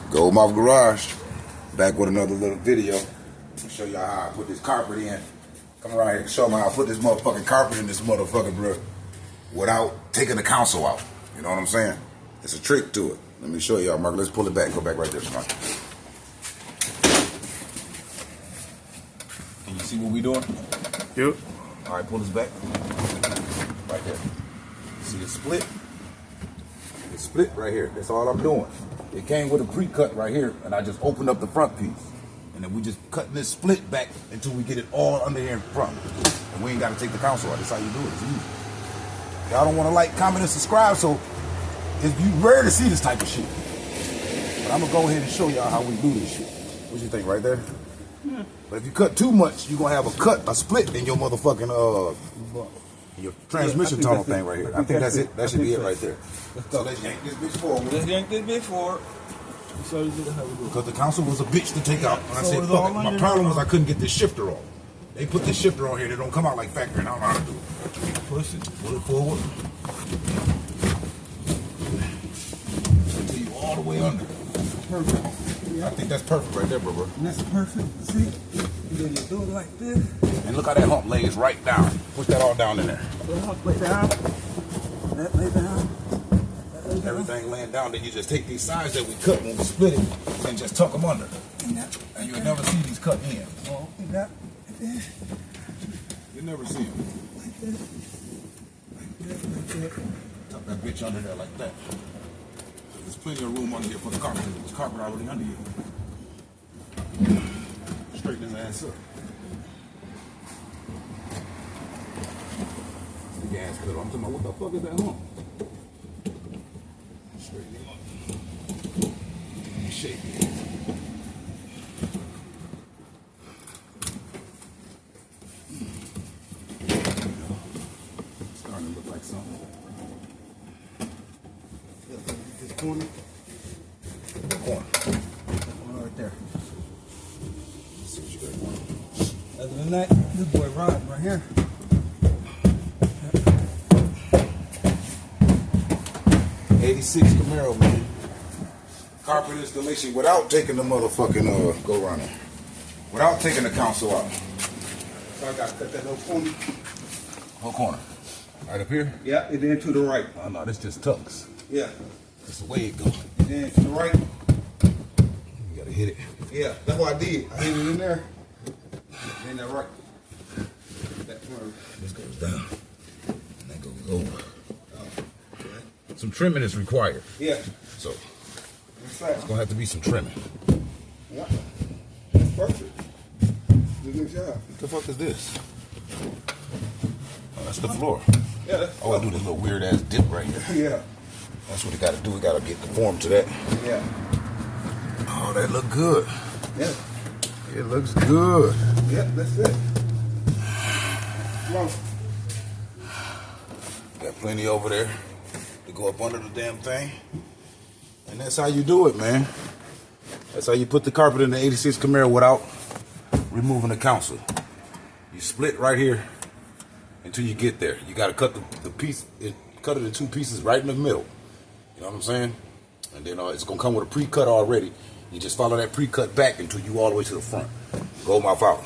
Goldmouth Garage, back with another little video. I'll show y'all how I put this carpet in. Come around here and show me how I put this motherfucking carpet in this motherfucker, bro, without taking the console out. You know what I'm saying? It's a trick to it. Let me show y'all, Mark. Let's pull it back. Go back right there, Mark. Can you see what we doing? Yep. All right, pull this back. Right there. See it split? It's split right here. That's all I'm doing. It came with a pre-cut right here, and I just opened up the front piece. And then we just cutting this split back until we get it all under here in front. And we ain't got to take the console out. That's how you do it. It's easy. Y'all don't want to like, comment, and subscribe, so you rare to see this type of shit. But I'm going to go ahead and show y'all how we do this shit. What you think, right there? Yeah. But if you cut too much, you're going to have a split in your motherfucking, your transmission tunnel thing right here. I think that's it. That should be it right there. So let's yank this bitch forward. Let's yank this bitch forward. Because the console was a bitch to take out. And I said, fuck it. My problem was I couldn't get this shifter on. They put this shifter on here. They don't come out like factory, and I don't know how to do it. Push it. Pull it forward. Until you all the way under. Perfect. Yeah. I think that's perfect right there, bro. And that's perfect. See? And then you do it like this. And look how that hump lays right down. Push that all down in there. The hump lay down. That lay down. Everything laying down, then you just take these sides that we cut when we split it and just tuck them under. And you'll never see these cut in. Oh, like this. You'll never see them. Like this. Like this. Like that. Tuck that bitch under there like that. There's plenty of room under here for the carpet. There's carpet already under here. Straighten his ass up. The gas cutter. I'm talking about, what the fuck is that hump? Straighten him up. Shake it. Starting to look like something. This corner. Corner. Corner right there. Let's see what you got. Other than that, this boy rod right here. '86 Camaro, man. Carpet installation without taking the motherfucking go around it. Without taking the console out. So I got to cut that little corner. Whole corner. Right up here? Yeah, and then to the right. Oh no, this just tucks. Yeah. That's the way it goes. And then to the right. You gotta hit it. Yeah, that's what I did. I hit it in there. Then that right. That corner. This goes down. And that goes over. Oh, okay. Some trimming is required. Yeah. So That's it's gonna have to be some trimming. Yeah. That's perfect. Good job. What the fuck is this? Oh, that's the floor. Yeah. That's Oh, I do this little weird ass dip right here. Yeah. That's what we gotta do. We gotta get conformed to that. Yeah. Oh, that look good. Yeah. It looks good. Yeah, that's it. Come on. Got plenty over there to go up under the damn thing. And that's how you do it, man. That's how you put the carpet in the '86 Camaro without removing the console. You split right here until you get there. You gotta cut the piece, cut it in two pieces right in the middle. You know what I'm saying? And then it's gonna come with a pre-cut already. You just follow that pre-cut back until you all the way to the front. Goldmouth out.